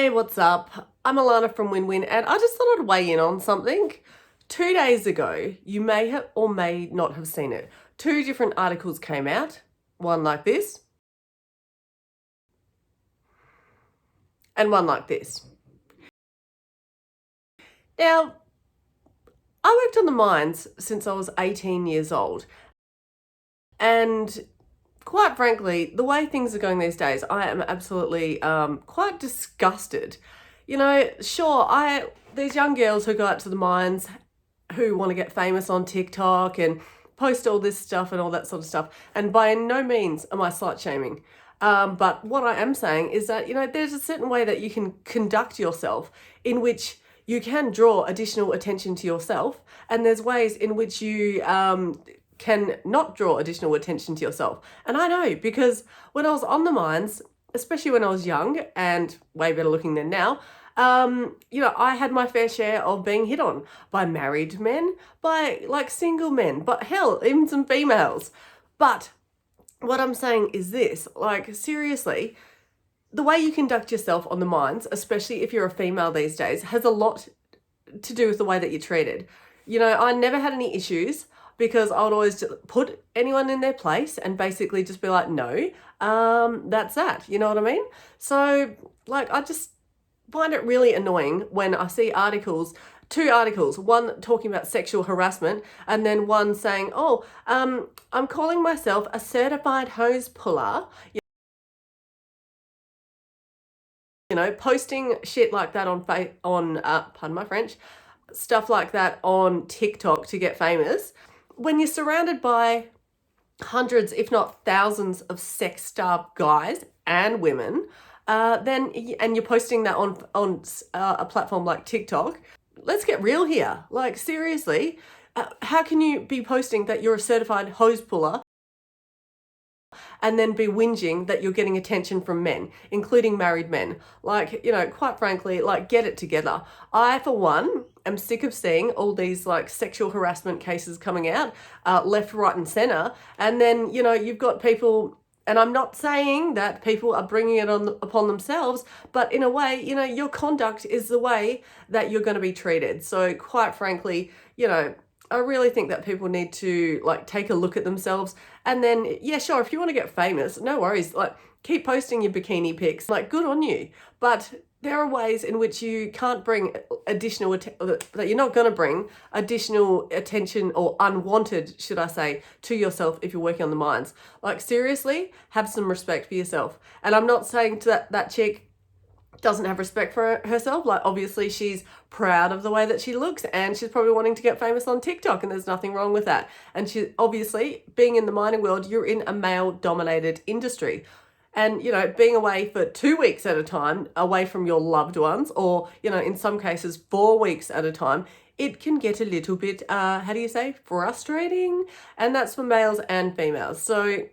Hey, what's up? I'm Alana from Win-Win, and I just thought I'd weigh in on something. 2 days ago, you may have or may not have seen it. Two different articles came out, one like this and one like this. Now, I worked on the mines since I was 18 years old, and quite frankly, the way things are going these days, I am absolutely quite disgusted. Sure, these young girls who go out to the mines who want to get famous on TikTok and post all this stuff and all that sort of stuff. And by no means am I slut shaming. But what I am saying is that, there's a certain way that you can conduct yourself in which you can draw additional attention to yourself. And there's ways in which you can not draw additional attention to yourself. And I know because when I was on the mines, especially when I was young and way better looking than now, I had my fair share of being hit on by married men, by like single men, but hell, even some females. But what I'm saying is this, like seriously, the way you conduct yourself on the mines, especially if you're a female these days, has a lot to do with the way that you're treated. I never had any issues because I would always just put anyone in their place and basically just be like, no, that's that. You know what I mean? So I just find it really annoying when I see two articles, one talking about sexual harassment and then one saying, I'm calling myself a certified hose puller. Posting shit like that on pardon my French, stuff like that on TikTok to get famous. When you're surrounded by hundreds, if not thousands of sex-starved guys and women, and you're posting that on a platform like TikTok, let's get real here. Like seriously, how can you be posting that you're a certified hose puller and then be whinging that you're getting attention from men, including married men? Quite frankly, get it together. I, for one, am sick of seeing all these sexual harassment cases coming out, left, right, and center. And then, you've got people, and I'm not saying that people are bringing it upon themselves, but in a way, your conduct is the way that you're going to be treated. So quite frankly, I really think that people need to take a look at themselves. And then, yeah, sure, if you want to get famous, no worries. Keep posting your bikini pics. Good on you. But there are ways in which you can't bring that you're not going to bring additional attention, or unwanted, should I say, to yourself if you're working on the mines. Seriously, have some respect for yourself. And I'm not saying to that chick doesn't have respect for herself. Obviously she's proud of the way that she looks and she's probably wanting to get famous on TikTok, and there's nothing wrong with that. And she obviously, being in the mining world, you're in a male dominated industry. And, being away for 2 weeks at a time, away from your loved ones, or, in some cases 4 weeks at a time, it can get a little bit, frustrating. And that's for males and females. So,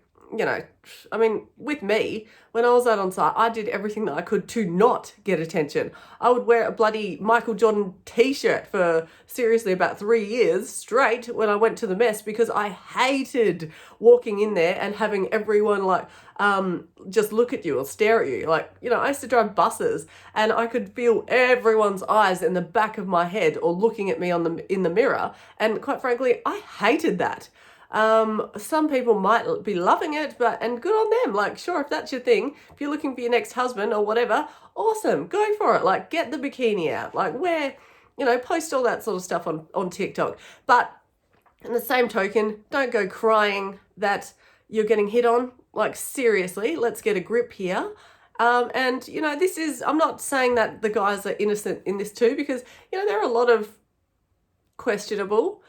with me, when I was out on site, I did everything that I could to not get attention. I would wear a bloody Michael Jordan t-shirt for seriously about 3 years straight when I went to the mess, because I hated walking in there and having everyone just look at you or stare at you. I used to drive buses and I could feel everyone's eyes in the back of my head or looking at me in the mirror. And quite frankly, I hated that. Some people might be loving it, and good on them. Sure, if that's your thing, if you're looking for your next husband or whatever, awesome, go for it. Get the bikini out, post all that sort of stuff on TikTok. But in the same token, don't go crying that you're getting hit on. Seriously, let's get a grip here. I'm not saying that the guys are innocent in this too, because, there are a lot of questionable,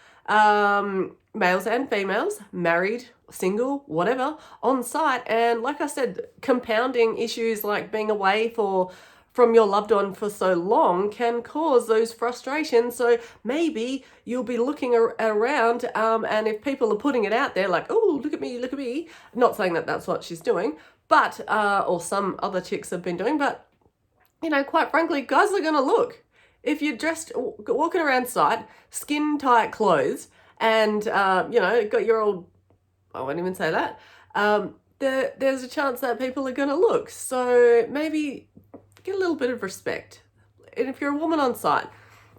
males and females, married, single, whatever, on site. And like I said, compounding issues like being away from your loved one for so long can cause those frustrations. So maybe you'll be looking around, and if people are putting it out there oh, look at me, not saying that that's what she's doing, but, or some other chicks have been doing, but, quite frankly, guys are going to look. If you're walking around site, skin tight clothes, and, got your old, I won't even say that, there's a chance that people are going to look. So maybe get a little bit of respect. And if you're a woman on site,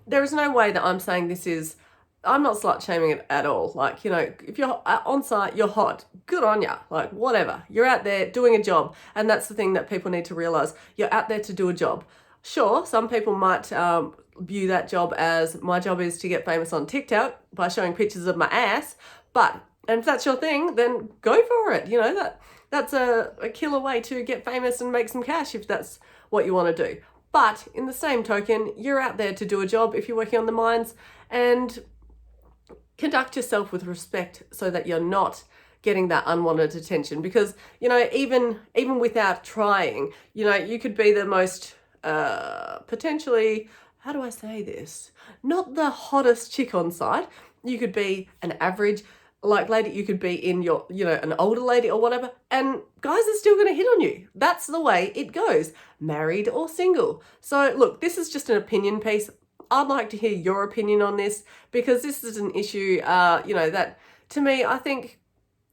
there is no way that I'm saying this is, I'm not slut shaming it at all. Like, you know, if you're on site, you're hot, good on ya. Like, whatever. You're out there doing a job. And that's the thing that people need to realize. You're out there to do a job. Sure, some people might view that job as, my job is to get famous on TikTok by showing pictures of my ass. But, and if that's your thing, then go for it. You know, that's a killer way to get famous and make some cash if that's what you want to do. But in the same token, you're out there to do a job if you're working on the mines, and conduct yourself with respect so that you're not getting that unwanted attention. Because, you know, even without trying, you know, you could be the most potentially, how do I say this? Not the hottest chick on site. You could be an average like lady, you could be in your, you know, an older lady or whatever, and guys are still going to hit on you. That's the way it goes, married or single. So look, this is just an opinion piece. I'd like to hear your opinion on this, because this is an issue, you know, that to me, I think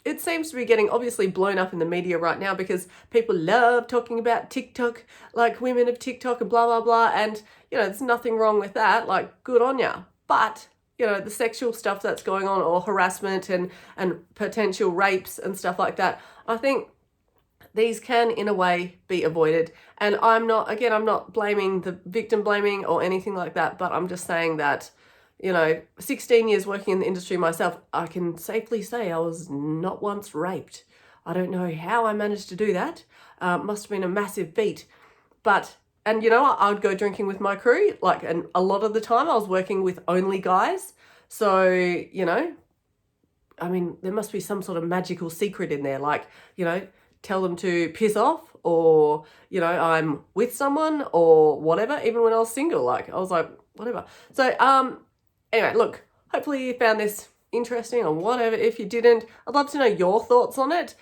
it seems to be getting obviously blown up in the media right now, because people love talking about TikTok, like women of TikTok and blah, blah, blah. And, you know, there's nothing wrong with that. Like, good on ya. But, you know, the sexual stuff that's going on, or harassment and potential rapes and stuff like that, I think these can, in a way, be avoided. And I'm not blaming the victim blaming or anything like that, but I'm just saying that, you know, 16 years working in the industry myself, I can safely say I was not once raped. I don't know how I managed to do that. Must have been a massive feat. But, and you know, I would go drinking with my crew, like, and a lot of the time I was working with only guys. So, you know, I mean, there must be some sort of magical secret in there, like, you know, tell them to piss off, or, you know, I'm with someone or whatever. Even when I was single, like, I was like, whatever. So, anyway, look, hopefully you found this interesting or whatever. If you didn't, I'd love to know your thoughts on it.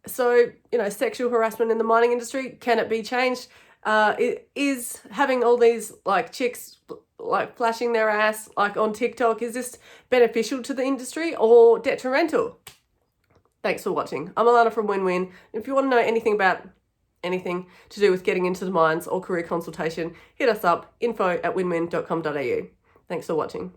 So, you know, sexual harassment in the mining industry, can it be changed? It is having all these like chicks like flashing their ass like on TikTok, is this beneficial to the industry or detrimental? Thanks for watching. I'm Alana from Win-Win. If you want to know anything about anything to do with getting into the mines or career consultation, hit us up, info@winwin.com.au. Thanks for watching.